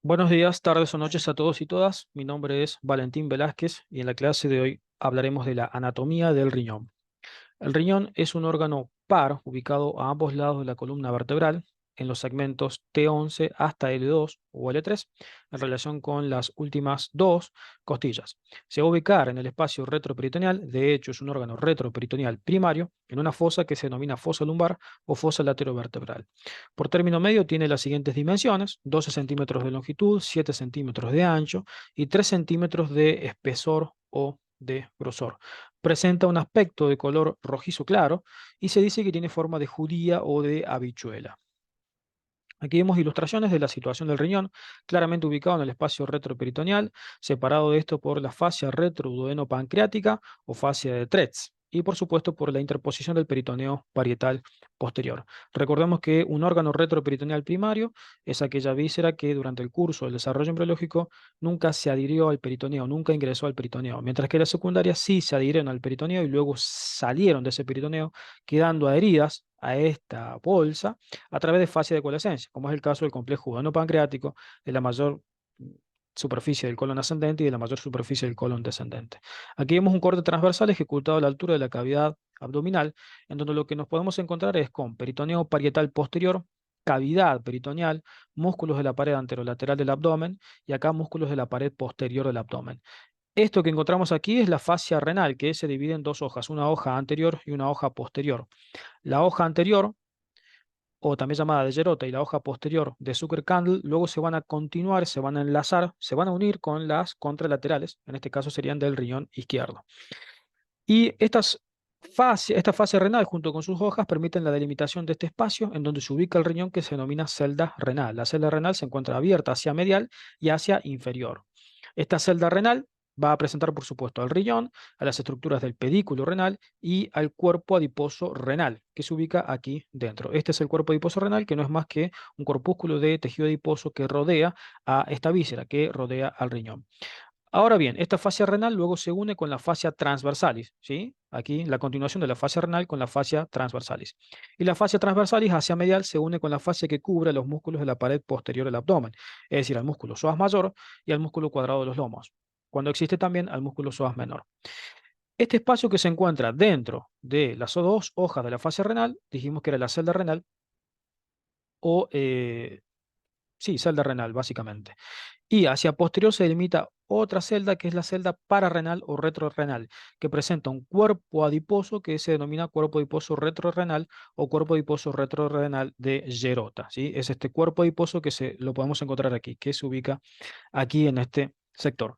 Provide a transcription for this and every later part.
Buenos días, tardes o noches a todos y todas. Mi nombre es Valentín Velázquez y en la clase de hoy hablaremos de la anatomía del riñón. El riñón es un órgano par ubicado a ambos lados de la columna vertebral, en los segmentos T11 hasta L2 o L3, en relación con las últimas dos costillas. Se va a ubicar en el espacio retroperitoneal, de hecho es un órgano retroperitoneal primario, en una fosa que se denomina fosa lumbar o fosa laterovertebral. Por término medio tiene las siguientes dimensiones: 12 centímetros de longitud, 7 centímetros de ancho y 3 centímetros de espesor o de grosor. Presenta un aspecto de color rojizo claro y se dice que tiene forma de judía o de habichuela. Aquí vemos ilustraciones de la situación del riñón, claramente ubicado en el espacio retroperitoneal, separado de esto por la fascia retroduodeno-pancreática o fascia de Tretz, y por supuesto por la interposición del peritoneo parietal posterior. Recordemos que un órgano retroperitoneal primario es aquella víscera que durante el curso del desarrollo embriológico nunca se adhirió al peritoneo, nunca ingresó al peritoneo, mientras que las secundarias sí se adhirieron al peritoneo y luego salieron de ese peritoneo, quedando adheridas a esta bolsa a través de fase de coalescencia, como es el caso del complejo pancreático, de la mayor superficie del colon ascendente y de la mayor superficie del colon descendente. Aquí vemos un corte transversal ejecutado a la altura de la cavidad abdominal, en donde lo que nos podemos encontrar es con peritoneo parietal posterior, cavidad peritoneal, músculos de la pared anterolateral del abdomen y acá músculos de la pared posterior del abdomen. Esto que encontramos aquí es la fascia renal, que se divide en dos hojas, una hoja anterior y una hoja posterior. La hoja anterior, o también llamada de Gerota, y la hoja posterior de Zucker-Kandl, luego se van a continuar, se van a enlazar, se van a unir con las contralaterales, en este caso serían del riñón izquierdo. Y esta fase renal junto con sus hojas permiten la delimitación de este espacio en donde se ubica el riñón, que se denomina celda renal. La celda renal se encuentra abierta hacia medial y hacia inferior. Esta celda renal va a presentar, por supuesto, al riñón, a las estructuras del pedículo renal y al cuerpo adiposo renal, que se ubica aquí dentro. Este es el cuerpo adiposo renal, que no es más que un corpúsculo de tejido adiposo que rodea a esta víscera, que rodea al riñón. Ahora bien, esta fascia renal luego se une con la fascia transversalis, ¿sí? Aquí la continuación de la fascia renal con la fascia transversalis. Y la fascia transversalis hacia medial se une con la fascia que cubre los músculos de la pared posterior del abdomen, es decir, al músculo psoas mayor y al músculo cuadrado de los lomos, cuando existe también al músculo psoas menor. Este espacio que se encuentra dentro de las dos hojas de la fascia renal, dijimos que era la celda renal o, sí, celda renal, básicamente. Y hacia posterior se delimita otra celda que es la celda pararrenal o retrorrenal, que presenta un cuerpo adiposo que se denomina cuerpo adiposo retrorrenal o cuerpo adiposo retrorrenal de Gerota, ¿sí? Es este cuerpo adiposo que lo podemos encontrar aquí, que se ubica aquí en este sector.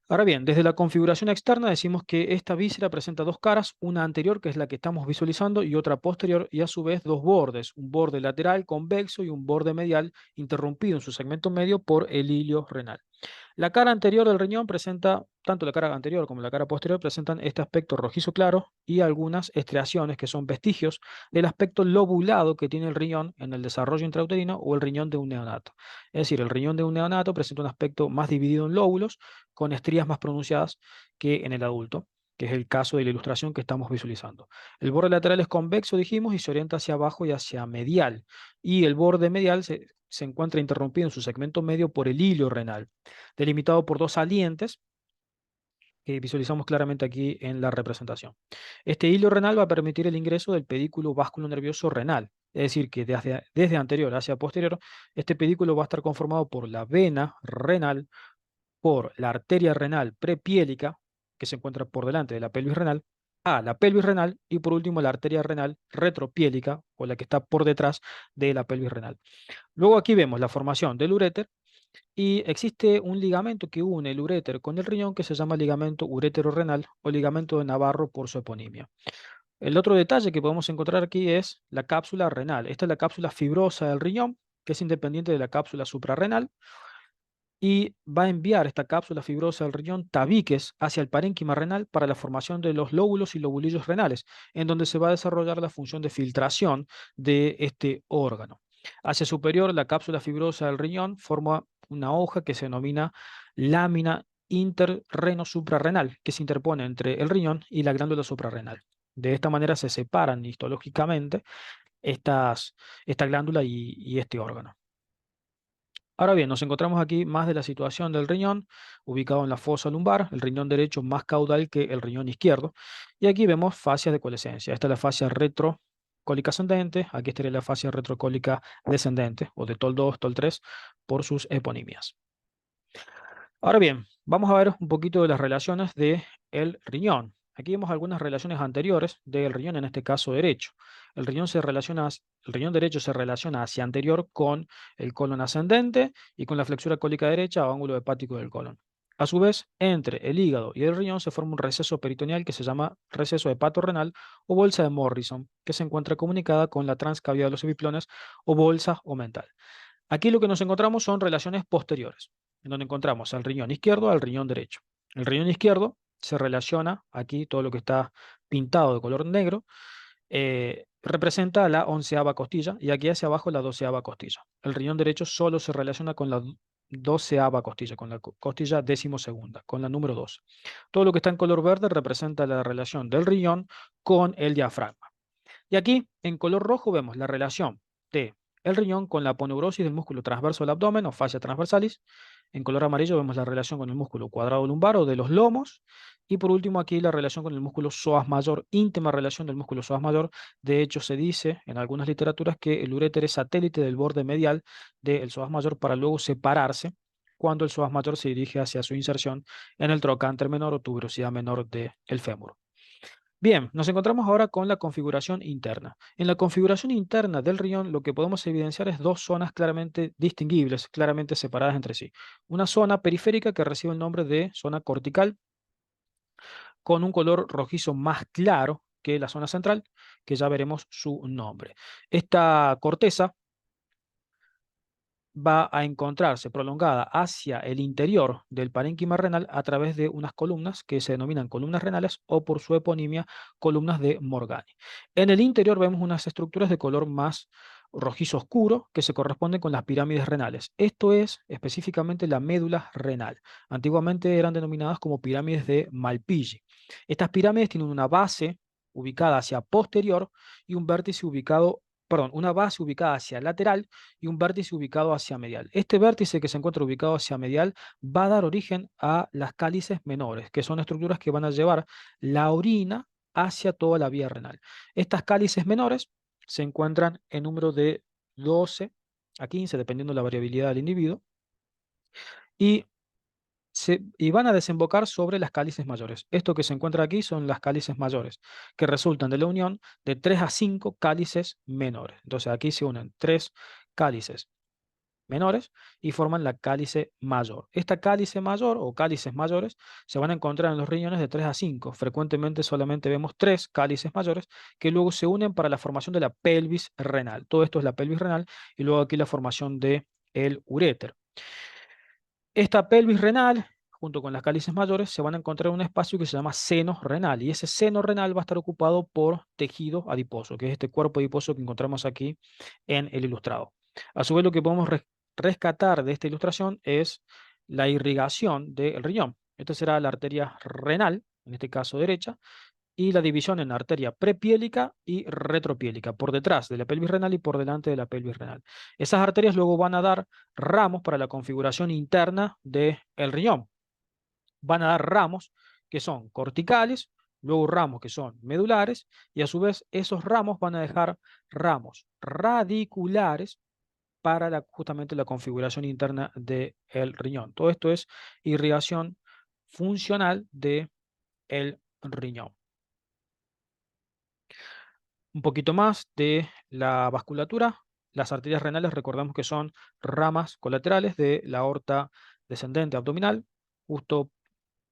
Ahora bien, desde la configuración externa decimos que esta víscera presenta dos caras, una anterior, que es la que estamos visualizando, y otra posterior, y a su vez dos bordes, un borde lateral convexo y un borde medial interrumpido en su segmento medio por el hilio renal. La cara anterior del riñón presenta, tanto la cara anterior como la cara posterior presentan este aspecto rojizo claro y algunas estriaciones que son vestigios del aspecto lobulado que tiene el riñón en el desarrollo intrauterino o el riñón de un neonato. Es decir, el riñón de un neonato presenta un aspecto más dividido en lóbulos, con estrías más pronunciadas que en el adulto, que es el caso de la ilustración que estamos visualizando. El borde lateral es convexo, dijimos, y se orienta hacia abajo y hacia medial. Y el borde medial se encuentra interrumpido en su segmento medio por el hilio renal, delimitado por dos salientes que visualizamos claramente aquí en la representación. Este hilo renal va a permitir el ingreso del pedículo vásculo nervioso renal, es decir, que desde anterior hacia posterior, este pedículo va a estar conformado por la vena renal, por la arteria renal prepiélica, que se encuentra por delante de la pelvis renal, a la pelvis renal y por último la arteria renal retropiélica, o la que está por detrás de la pelvis renal. Luego aquí vemos la formación del uréter y existe un ligamento que une el uréter con el riñón, que se llama ligamento urétero-renal o ligamento de Navarro por su eponimia. El otro detalle que podemos encontrar aquí es la cápsula renal. Esta es la cápsula fibrosa del riñón, que es independiente de la cápsula suprarrenal, y va a enviar esta cápsula fibrosa del riñón tabiques hacia el parénquima renal para la formación de los lóbulos y lobulillos renales, en donde se va a desarrollar la función de filtración de este órgano. Hacia superior, la cápsula fibrosa del riñón forma una hoja que se denomina lámina interreno-suprarrenal, que se interpone entre el riñón y la glándula suprarrenal. De esta manera se separan histológicamente esta glándula y este órgano. Ahora bien, nos encontramos aquí más de la situación del riñón, ubicado en la fosa lumbar, el riñón derecho más caudal que el riñón izquierdo. Y aquí vemos fascias de coalescencia. Esta es la fascia retrocólica ascendente, aquí estaría la fascia retrocólica descendente, o de TOL 2, TOL 3, por sus eponimias. Ahora bien, vamos a ver un poquito de las relaciones del riñón. Aquí vemos algunas relaciones anteriores del riñón, en este caso derecho. El riñón derecho se relaciona hacia anterior con el colon ascendente y con la flexura cólica derecha o ángulo hepático del colon. A su vez, entre el hígado y el riñón se forma un receso peritoneal que se llama receso hepatorrenal o bolsa de Morrison, que se encuentra comunicada con la transcavidad de los epiplones o bolsa omental. Aquí lo que nos encontramos son relaciones posteriores, en donde encontramos al riñón izquierdo al riñón derecho. El riñón izquierdo se relaciona, aquí todo lo que está pintado de color negro, representa la 11ª costilla y aquí hacia abajo la 12ª costilla. El riñón derecho solo se relaciona con la 12ª costilla, con la costilla 12ª, con la número 2. Todo lo que está en color verde representa la relación del riñón con el diafragma. Y aquí, en color rojo, vemos la relación de el riñón con la aponeurosis del músculo transverso del abdomen o fascia transversalis. En color amarillo vemos la relación con el músculo cuadrado lumbar o de los lomos. Y por último, aquí la relación con el músculo psoas mayor, íntima relación del músculo psoas mayor. De hecho, se dice en algunas literaturas que el uréter es satélite del borde medial del psoas mayor para luego separarse cuando el psoas mayor se dirige hacia su inserción en el trocánter menor o tuberosidad menor del fémur. Bien, nos encontramos ahora con la configuración interna. En la configuración interna del riñón lo que podemos evidenciar es dos zonas claramente distinguibles, claramente separadas entre sí. Una zona periférica que recibe el nombre de zona cortical, con un color rojizo más claro que la zona central, que ya veremos su nombre. Esta corteza va a encontrarse prolongada hacia el interior del parénquima renal a través de unas columnas que se denominan columnas renales o por su eponimia columnas de Morgani. En el interior vemos unas estructuras de color más rojizo oscuro que se corresponden con las pirámides renales. Esto es específicamente la médula renal. Antiguamente eran denominadas como pirámides de Malpighi. Estas pirámides tienen una base ubicada hacia posterior y un vértice ubicado, perdón, una base ubicada hacia lateral y un vértice ubicado hacia medial. Este vértice que se encuentra ubicado hacia medial va a dar origen a las cálices menores, que son estructuras que van a llevar la orina hacia toda la vía renal. Estas cálices menores se encuentran en número de 12 a 15, dependiendo de la variabilidad del individuo, y y van a desembocar sobre las cálices mayores. Esto que se encuentra aquí son las cálices mayores, que resultan de la unión de 3 a 5 cálices menores. Entonces aquí se unen 3 cálices menores y forman la cálice mayor. Esta cálice mayor o cálices mayores se van a encontrar en los riñones de 3 a 5. Frecuentemente solamente vemos 3 cálices mayores que luego se unen para la formación de la pelvis renal. Todo esto es la pelvis renal y luego aquí la formación de el uréter. Esta pelvis renal, junto con las cálices mayores, se van a encontrar en un espacio que se llama seno renal y ese seno renal va a estar ocupado por tejido adiposo, que es este cuerpo adiposo que encontramos aquí en el ilustrado. A su vez, lo que podemos rescatar de esta ilustración es la irrigación del riñón. Esta será la arteria renal, en este caso derecha, y la división en arteria prepiélica y retropiélica, por detrás de la pelvis renal y por delante de la pelvis renal. Esas arterias luego van a dar ramos para la configuración interna del riñón. Van a dar ramos que son corticales, luego ramos que son medulares, y a su vez esos ramos van a dejar ramos radiculares para justamente la configuración interna del riñón. Todo esto es irrigación funcional del riñón. Un poquito más de la vasculatura. Las arterias renales recordamos que son ramas colaterales de la aorta descendente abdominal. Justo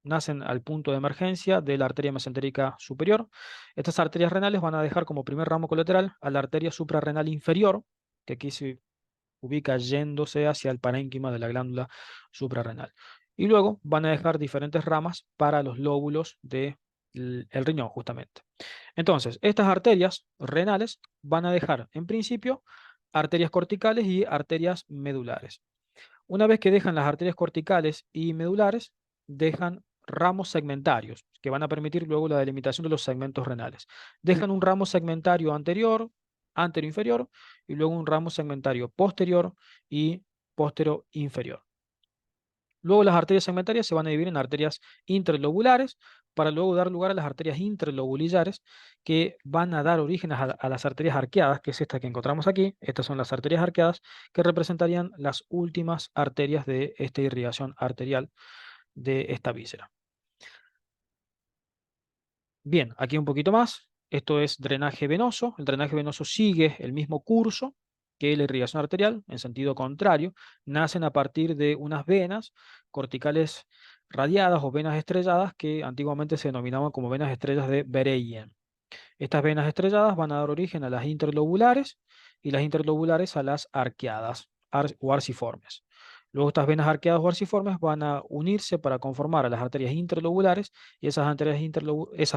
nacen al punto de emergencia de la arteria mesentérica superior. Estas arterias renales van a dejar como primer ramo colateral a la arteria suprarrenal inferior, que aquí se ubica yéndose hacia el parénquima de la glándula suprarrenal. Y luego van a dejar diferentes ramas para los lóbulos del riñón, justamente. Entonces, estas arterias renales van a dejar, en principio, arterias corticales y arterias medulares. Una vez que dejan las arterias corticales y medulares, dejan ramos segmentarios, que van a permitir luego la delimitación de los segmentos renales. Dejan un ramo segmentario anterior, inferior, y luego un ramo segmentario posterior y inferior. Luego las arterias segmentarias se van a dividir en arterias interlobulares para luego dar lugar a las arterias interlobulares que van a dar origen a las arterias arqueadas, que es esta que encontramos aquí. Estas son las arterias arqueadas que representarían las últimas arterias de esta irrigación arterial de esta víscera. Bien, aquí un poquito más. Esto es drenaje venoso. El drenaje venoso sigue el mismo curso que la irrigación arterial, en sentido contrario. Nacen a partir de unas venas corticales radiadas o venas estrelladas que antiguamente se denominaban como venas estrellas de Bereyen. Estas venas estrelladas van a dar origen a las interlobulares y las interlobulares a las arqueadas o arciformes. Luego estas venas arqueadas o arciformes van a unirse para conformar a las arterias interlobulares y esas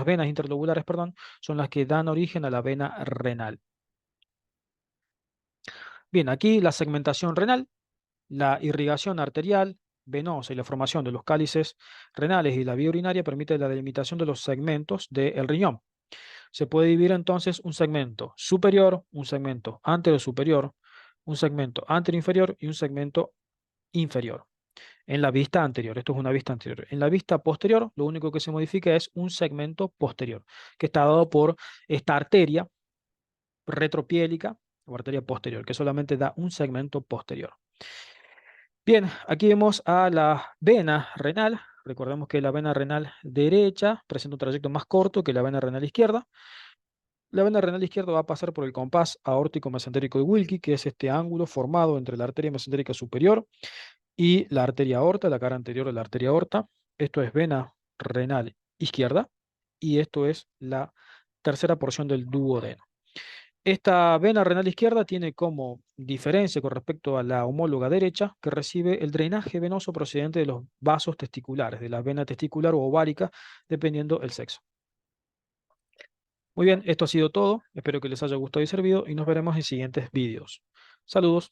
venas interlobulares, perdón, son las que dan origen a la vena renal. Bien, aquí la segmentación renal, la irrigación arterial, venosa y la formación de los cálices renales y la vía urinaria permite la delimitación de los segmentos del riñón. Se puede dividir entonces un segmento superior, un segmento anterior-superior, un segmento anterior-inferior y un segmento inferior. En la vista anterior, esto es una vista anterior. En la vista posterior, lo único que se modifica es un segmento posterior, que está dado por esta arteria retropiélica o arteria posterior, que solamente da un segmento posterior. Bien, aquí vemos a la vena renal. Recordemos que la vena renal derecha presenta un trayecto más corto que la vena renal izquierda. La vena renal izquierda va a pasar por el compás aórtico mesentérico de Wilkie, que es este ángulo formado entre la arteria mesentérica superior y la arteria aorta, la cara anterior de la arteria aorta. Esto es vena renal izquierda y esto es la tercera porción del duodeno. Esta vena renal izquierda tiene como diferencia con respecto a la homóloga derecha que recibe el drenaje venoso procedente de los vasos testiculares, de la vena testicular o ovárica, dependiendo el sexo. Muy bien, esto ha sido todo. Espero que les haya gustado y servido y nos veremos en siguientes vídeos. Saludos.